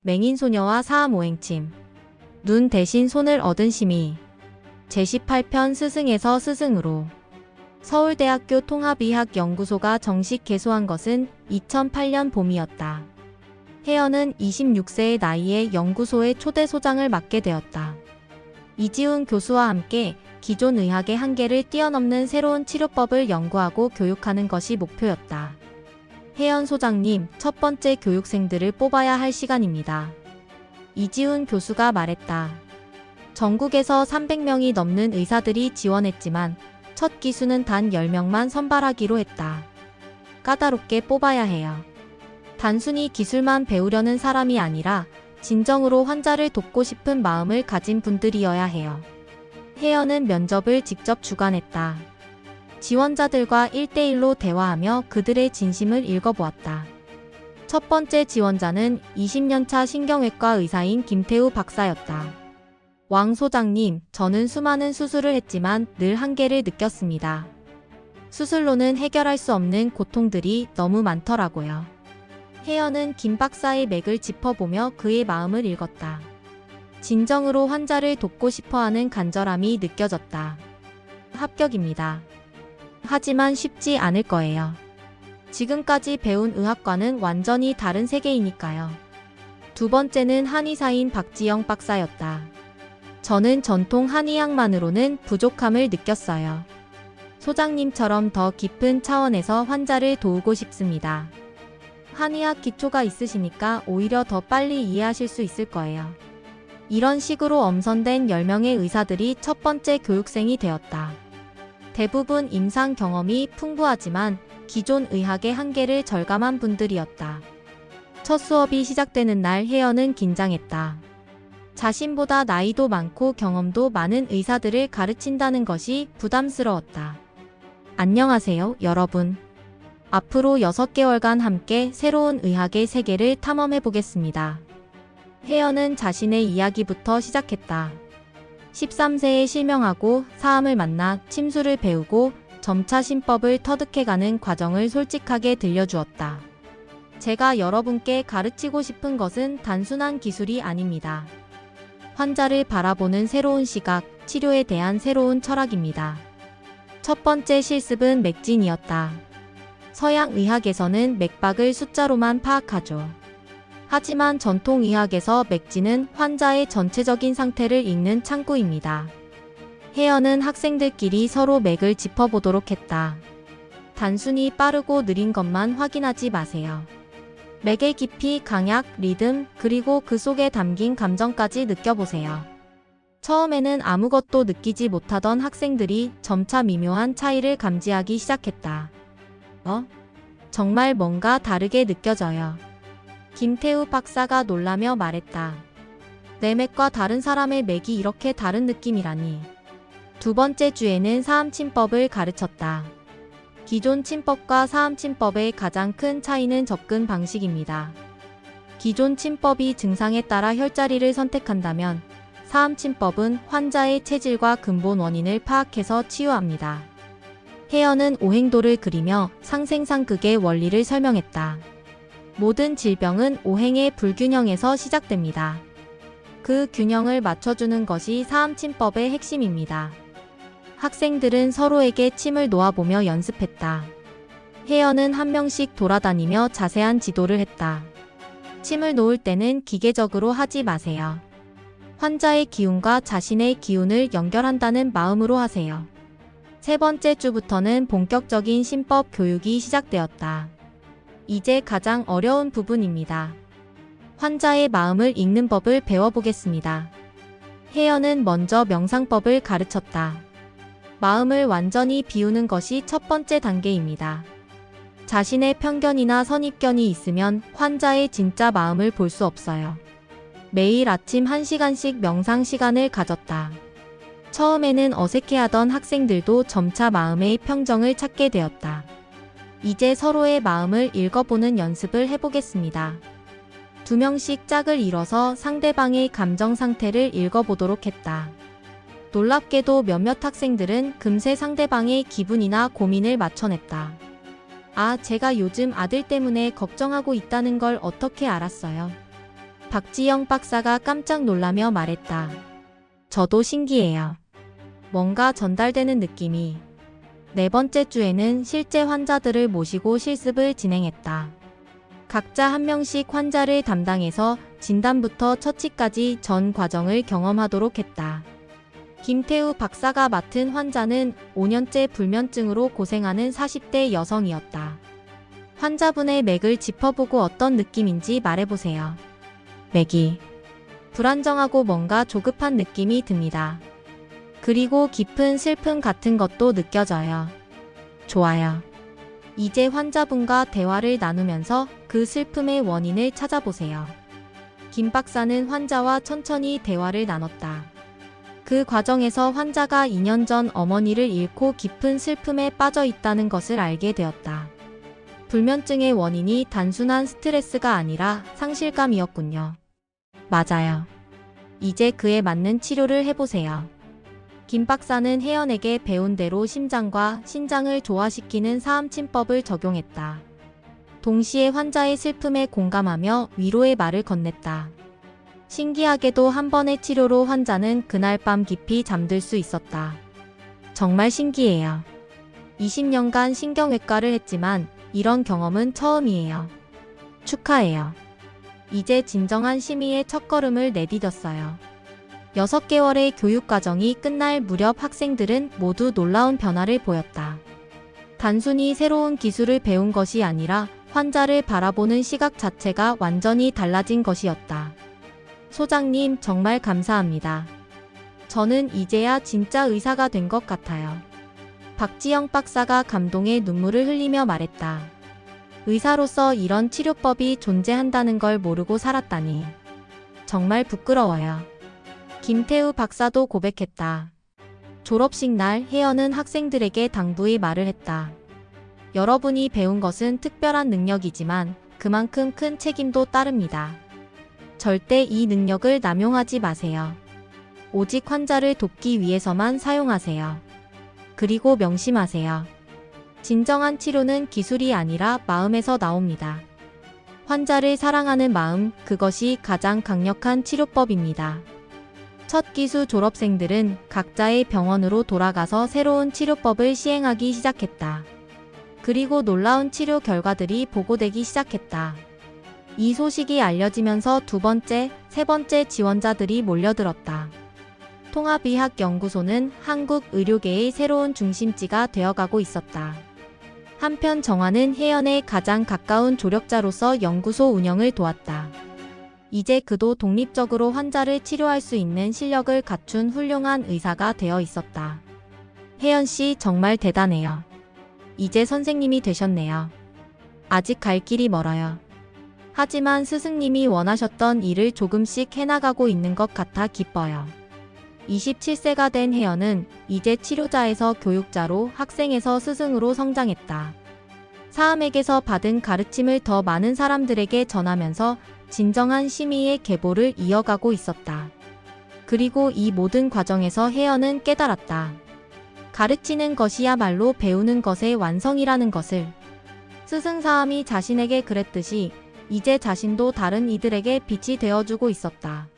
맹인소녀와 사암오행침. 눈 대신 손을 얻은 심의. 제18편 스승에서 스승으로. 서울대학교 통합의학연구소가 정식 개소한 것은 2008년 봄이었다. 혜연은 26세의 나이에 연구소의 초대 소장을 맡게 되었다. 이지훈 교수와 함께 기존 의학의 한계를 뛰어넘는 새로운 치료법을 연구하고 교육하는 것이 목표였다. 혜연 소장님, 첫 번째 교육생들을 뽑아야 할 시간입니다. 이지훈 교수가 말했다. 전국에서 300명이 넘는 의사들이 지원했지만 첫 기수는 단 10명만 선발하기로 했다. 까다롭게 뽑아야 해요. 단순히 기술만 배우려는 사람이 아니라 진정으로 환자를 돕고 싶은 마음을 가진 분들이어야 해요. 혜연은 면접을 직접 주관했다. 지원자들과 1대1로 대화하며 그들의 진심을 읽어보았다. 첫 번째 지원자는 20년차 신경외과 의사인 김태우 박사였다. 왕 소장님, 저는 수많은 수술을 했지만 늘 한계를 느꼈습니다. 수술로는 해결할 수 없는 고통들이 너무 많더라고요. 혜연은 김 박사의 맥을 짚어보며 그의 마음을 읽었다. 진정으로 환자를 돕고 싶어하는 간절함이 느껴졌다. 합격입니다. 하지만 쉽지 않을 거예요. 지금까지 배운 의학과는 완전히 다른 세계이니까요. 두 번째는 한의사인 박지영 박사였다. 저는 전통 한의학만으로는 부족함을 느꼈어요. 소장님처럼 더 깊은 차원에서 환자를 도우고 싶습니다. 한의학 기초가 있으시니까 오히려 더 빨리 이해하실 수 있을 거예요. 이런 식으로 엄선된 10명의 의사들이 첫 번째 교육생이 되었다. 대부분 임상 경험이 풍부하지만 기존 의학의 한계를 절감한 분들이었다. 첫 수업이 시작되는 날 혜연은 긴장했다. 자신보다 나이도 많고 경험도 많은 의사들을 가르친다는 것이 부담스러웠다. 안녕하세요, 여러분. 앞으로 6개월간 함께 새로운 의학의 세계를 탐험해 보겠습니다. 혜연은 자신의 이야기부터 시작했다. 13세에 실명하고 사암을 만나 침수를 배우고 점차 신법을 터득해가는 과정을 솔직하게 들려주었다. 제가 여러분께 가르치고 싶은 것은 단순한 기술이 아닙니다. 환자를 바라보는 새로운 시각, 치료에 대한 새로운 철학입니다. 첫 번째 실습은 맥진이었다. 서양 의학에서는 맥박을 숫자로만 파악하죠. 하지만 전통 의학에서 맥진은 환자의 전체적인 상태를 읽는 창구입니다. 혜연은 학생들끼리 서로 맥을 짚어보도록 했다. 단순히 빠르고 느린 것만 확인하지 마세요. 맥의 깊이, 강약, 리듬, 그리고 그 속에 담긴 감정까지 느껴보세요. 처음에는 아무것도 느끼지 못하던 학생들이 점차 미묘한 차이를 감지하기 시작했다. 정말 뭔가 다르게 느껴져요. 김태우 박사가 놀라며 말했다. 내 맥과 다른 사람의 맥이 이렇게 다른 느낌이라니. 두 번째 주에는 사암침법을 가르쳤다. 기존 침법과 사암침법의 가장 큰 차이는 접근 방식입니다. 기존 침법이 증상에 따라 혈자리를 선택한다면 사암침법은 환자의 체질과 근본 원인을 파악해서 치유합니다. 혜연은 오행도를 그리며 상생상극의 원리를 설명했다. 모든 질병은 오행의 불균형에서 시작됩니다. 그 균형을 맞춰주는 것이 사암침법의 핵심입니다. 학생들은 서로에게 침을 놓아보며 연습했다. 혜연은 한 명씩 돌아다니며 자세한 지도를 했다. 침을 놓을 때는 기계적으로 하지 마세요. 환자의 기운과 자신의 기운을 연결한다는 마음으로 하세요. 세 번째 주부터는 본격적인 신법 교육이 시작되었다. 이제 가장 어려운 부분입니다. 환자의 마음을 읽는 법을 배워보겠습니다. 혜연은 먼저 명상법을 가르쳤다. 마음을 완전히 비우는 것이 첫 번째 단계입니다. 자신의 편견이나 선입견이 있으면 환자의 진짜 마음을 볼 수 없어요. 매일 아침 1시간씩 명상 시간을 가졌다. 처음에는 어색해하던 학생들도 점차 마음의 평정을 찾게 되었다. 이제 서로의 마음을 읽어보는 연습을 해보겠습니다. 2명씩 짝을 이뤄서 상대방의 감정 상태를 읽어보도록 했다. 놀랍게도 몇몇 학생들은 금세 상대방의 기분이나 고민을 맞춰냈다. 아, 제가 요즘 아들 때문에 걱정하고 있다는 걸 어떻게 알았어요? 박지영 박사가 깜짝 놀라며 말했다. 저도 신기해요. 뭔가 전달되는 느낌이. 네 번째 주에는 실제 환자들을 모시고 실습을 진행했다. 각자 한 명씩 환자를 담당해서 진단부터 처치까지 전 과정을 경험하도록 했다. 김태우 박사가 맡은 환자는 5년째 불면증으로 고생하는 40대 여성이었다. 환자분의 맥을 짚어보고 어떤 느낌인지 말해보세요. 맥이 불안정하고 뭔가 조급한 느낌이 듭니다. 그리고 깊은 슬픔 같은 것도 느껴져요. 좋아요. 이제 환자분과 대화를 나누면서 그 슬픔의 원인을 찾아보세요. 김 박사는 환자와 천천히 대화를 나눴다. 그 과정에서 환자가 2년 전 어머니를 잃고 깊은 슬픔에 빠져 있다는 것을 알게 되었다. 불면증의 원인이 단순한 스트레스가 아니라 상실감이었군요. 맞아요. 이제 그에 맞는 치료를 해보세요. 김 박사는 혜연에게 배운 대로 심장과 신장을 조화시키는 사암침법을 적용했다. 동시에 환자의 슬픔에 공감하며 위로의 말을 건넸다. 신기하게도 한 번의 치료로 환자는 그날 밤 깊이 잠들 수 있었다. 정말 신기해요. 20년간 신경외과를 했지만 이런 경험은 처음이에요. 축하해요. 이제 진정한 심의의 첫걸음을 내디뎠어요. 6개월의 교육과정이 끝날 무렵 학생들은 모두 놀라운 변화를 보였다. 단순히 새로운 기술을 배운 것이 아니라 환자를 바라보는 시각 자체가 완전히 달라진 것이었다. 소장님, 정말 감사합니다. 저는 이제야 진짜 의사가 된 것 같아요. 박지영 박사가 감동의 눈물을 흘리며 말했다. 의사로서 이런 치료법이 존재한다는 걸 모르고 살았다니. 정말 부끄러워요. 김태우 박사도 고백했다. 졸업식 날 혜연은 학생들에게 당부의 말을 했다. 여러분이 배운 것은 특별한 능력이지만 그만큼 큰 책임도 따릅니다. 절대 이 능력을 남용하지 마세요. 오직 환자를 돕기 위해서만 사용하세요. 그리고 명심하세요. 진정한 치료는 기술이 아니라 마음에서 나옵니다. 환자를 사랑하는 마음, 그것이 가장 강력한 치료법입니다. 첫 기수 졸업생들은 각자의 병원으로 돌아가서 새로운 치료법을 시행하기 시작했다. 그리고 놀라운 치료 결과들이 보고되기 시작했다. 이 소식이 알려지면서 두 번째, 세 번째 지원자들이 몰려들었다. 통합의학연구소는 한국 의료계의 새로운 중심지가 되어가고 있었다. 한편 정화는 혜연의 가장 가까운 조력자로서 연구소 운영을 도왔다. 이제 그도 독립적으로 환자를 치료할 수 있는 실력을 갖춘 훌륭한 의사가 되어 있었다. 혜연 씨, 정말 대단해요. 이제 선생님이 되셨네요. 아직 갈 길이 멀어요. 하지만 스승님이 원하셨던 일을 조금씩 해나가고 있는 것 같아 기뻐요. 27세가 된 혜연은 이제 치료자에서 교육자로, 학생에서 스승으로 성장했다. 사암에게서 받은 가르침을 더 많은 사람들에게 전하면서 진정한 심의의 계보를 이어가고 있었다. 그리고 이 모든 과정에서 혜연은 깨달았다. 가르치는 것이야말로 배우는 것의 완성이라는 것을. 스승사암이 자신에게 그랬듯이 이제 자신도 다른 이들에게 빛이 되어주고 있었다.